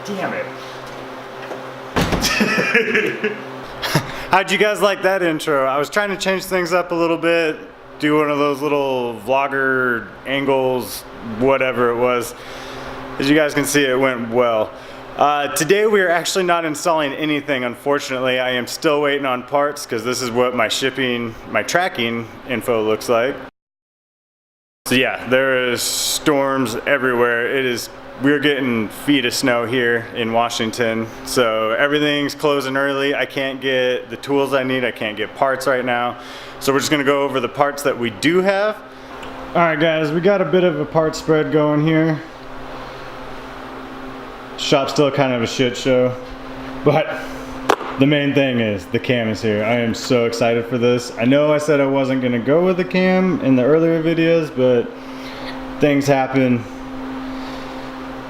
damn it. How'd you guys like that intro? I was trying to change things up a little bit, do one of those little vlogger angles, whatever it was. As you guys can see, it went well. Today we are actually not installing anything, unfortunately. I am still waiting on parts because this is what my tracking info looks like. So yeah, there is storms everywhere. We're getting feet of snow here in Washington. So everything's closing early. I can't get the tools I need. I can't get parts right now. So we're just gonna go over the parts that we do have. All right guys, we got a bit of a part spread going here. Shop's still kind of a shit show, but the main thing is the cam is here. I am so excited for this. I know I said I wasn't gonna go with the cam in the earlier videos, but things happen.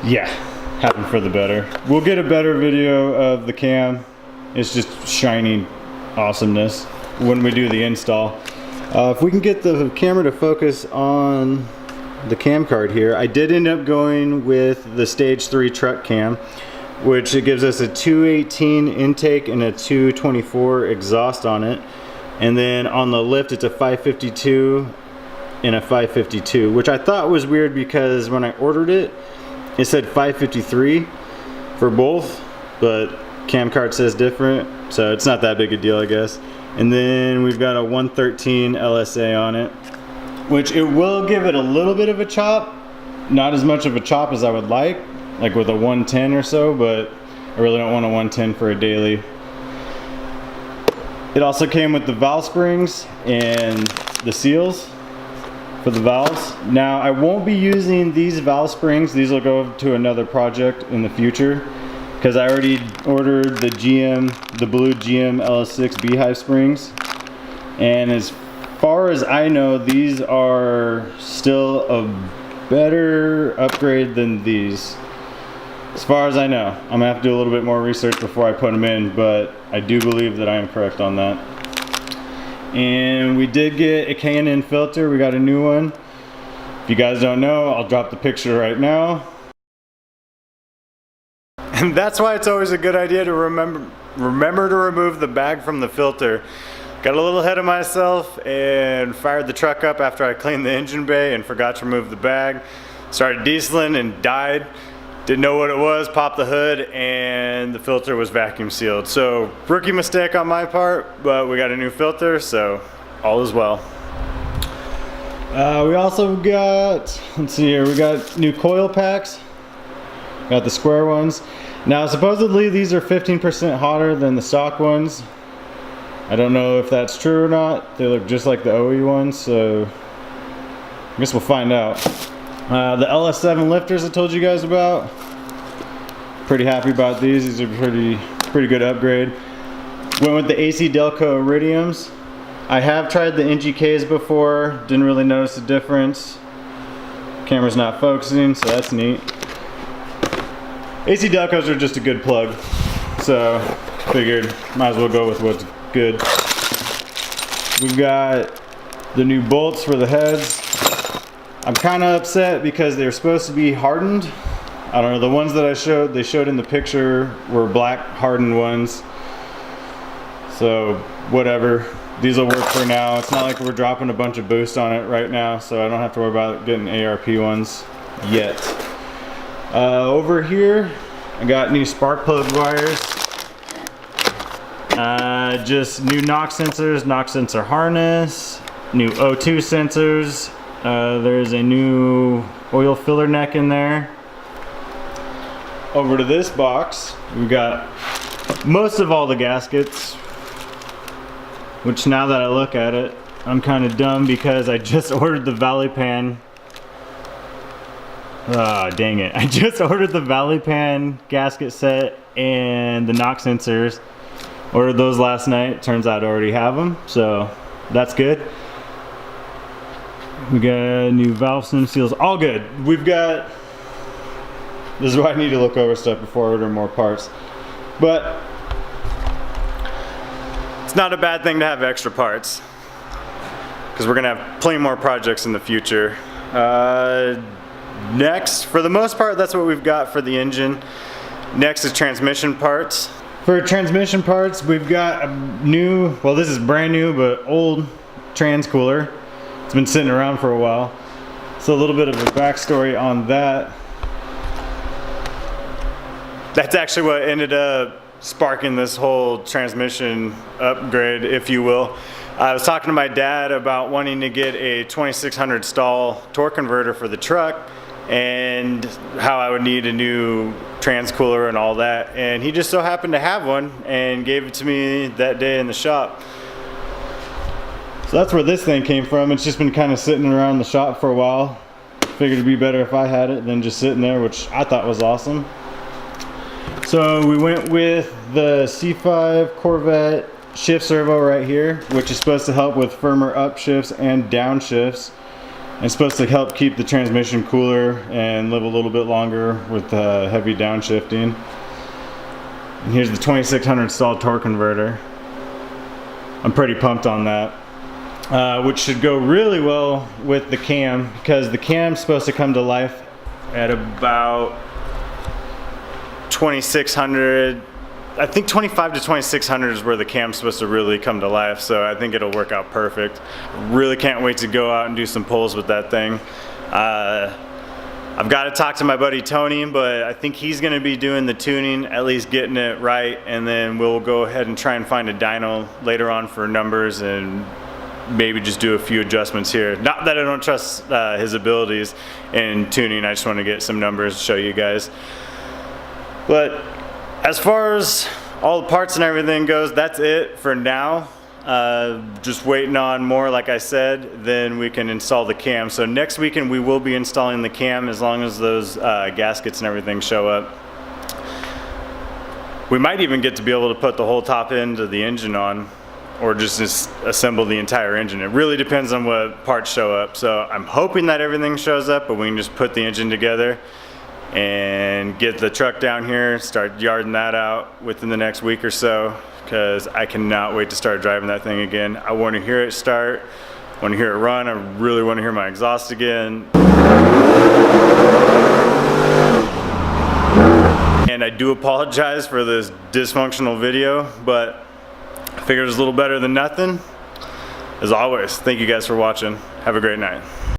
Yeah, happen for the better. We'll get a better video of the cam. It's just shining awesomeness when we do the install. If we can get the camera to focus on the cam card here, I did end up going with the Stage 3 truck cam, which it gives us a 218 intake and a 224 exhaust on it. And then on the lift, it's a 552 and a 552, which I thought was weird because when I ordered it, it said 553 for both, but cam card says different, so it's not that big a deal, I guess. And then we've got a 113 LSA on it, which it will give it a little bit of a chop, not as much of a chop as I would like with a 110 or so, but I really don't want a 110 for a daily. It also came with the valve springs and the seals for the valves. Now I won't be using these valve springs. These will go to another project in the future because I already ordered the blue GM LS6 beehive springs, and as far as I know, these are still a better upgrade than these. As far as I know, I'm gonna have to do a little bit more research before I put them in, but I do believe that I am correct on that. And we did get a K&N filter. We got a new one. If you guys don't know, I'll drop the picture right now. And that's why it's always a good idea to remember to remove the bag from the filter. Got a little ahead of myself and fired the truck up after I cleaned the engine bay and forgot to remove the bag. Started dieseling and died. Didn't know what it was, popped the hood, and the filter was vacuum sealed. So rookie mistake on my part, but we got a new filter, so all is well. We also got, let's see here, we got new coil packs. Got the square ones. Now supposedly these are 15% hotter than the stock ones. I don't know if that's true or not. They look just like the OE ones, so I guess we'll find out. The LS7 lifters I told you guys about. Pretty happy about these. These are pretty good upgrade. Went with the AC Delco Iridiums. I have tried the NGKs before. Didn't really notice the difference. Camera's not focusing, so that's neat. AC Delcos are just a good plug, so figured might as well go with what's good. We've got the new bolts for the heads. I'm kind of upset because they're supposed to be hardened. I don't know, the ones that they showed in the picture were black hardened ones. So whatever, these will work for now. It's not like we're dropping a bunch of boost on it right now, so I don't have to worry about getting ARP ones yet. Over here, I got new spark plug wires. Just new knock sensors, knock sensor harness, new O2 sensors. There's a new oil filler neck in there. Over to this box, we've got most of all the gaskets, which now that I look at it, I'm kind of dumb because I just ordered the Valley Pan. Ah, dang it. I just ordered the Valley Pan gasket set and the knock sensors. Ordered those last night. Turns out I already have them, so that's good. We got new valve stem seals, all good. We've got, this is why I need to look over stuff before I order more parts. But it's not a bad thing to have extra parts, because we're gonna have plenty more projects in the future. Next, for the most part, that's what we've got for the engine. Next is transmission parts. For transmission parts, we've got a new, well, this is brand new, but old trans cooler. It's been sitting around for a while. So a little bit of a backstory on that. That's actually what ended up sparking this whole transmission upgrade, if you will. I was talking to my dad about wanting to get a 2600 stall torque converter for the truck, and how I would need a new trans cooler and all that, and he just so happened to have one and gave it to me that day in the shop. So that's where this thing came from. It's just been kind of sitting around the shop for a while. Figured it'd be better if I had it than just sitting there, which I thought was awesome. So we went with the C5 Corvette shift servo right here, which is supposed to help with firmer upshifts and downshifts. It's supposed to help keep the transmission cooler and live a little bit longer with heavy downshifting. And here's the 2600 stall torque converter. I'm pretty pumped on that, which should go really well with the cam, because the cam's supposed to come to life at about 2600. I think 25 to 2600 is where the cam's supposed to really come to life, so I think it'll work out perfect. Really can't wait to go out and do some pulls with that thing. I've got to talk to my buddy Tony, but I think he's going to be doing the tuning, at least getting it right, and then we'll go ahead and try and find a dyno later on for numbers and maybe just do a few adjustments here. Not that I don't trust his abilities in tuning, I just want to get some numbers to show you guys. But as far as all the parts and everything goes, that's it for now. Just waiting on more, like I said, then we can install the cam. So next weekend we will be installing the cam, as long as those gaskets and everything show up. We might even get to be able to put the whole top end of the engine on, or just assemble the entire engine. It really depends on what parts show up. So I'm hoping that everything shows up, but we can just put the engine together and get the truck down here, start yarding that out within the next week or so, because I cannot wait to start driving that thing again. I want to hear it start, I want to hear it run, I really want to hear my exhaust again. And I do apologize for this dysfunctional video, but I figured it was a little better than nothing. As always, thank you guys for watching. Have a great night.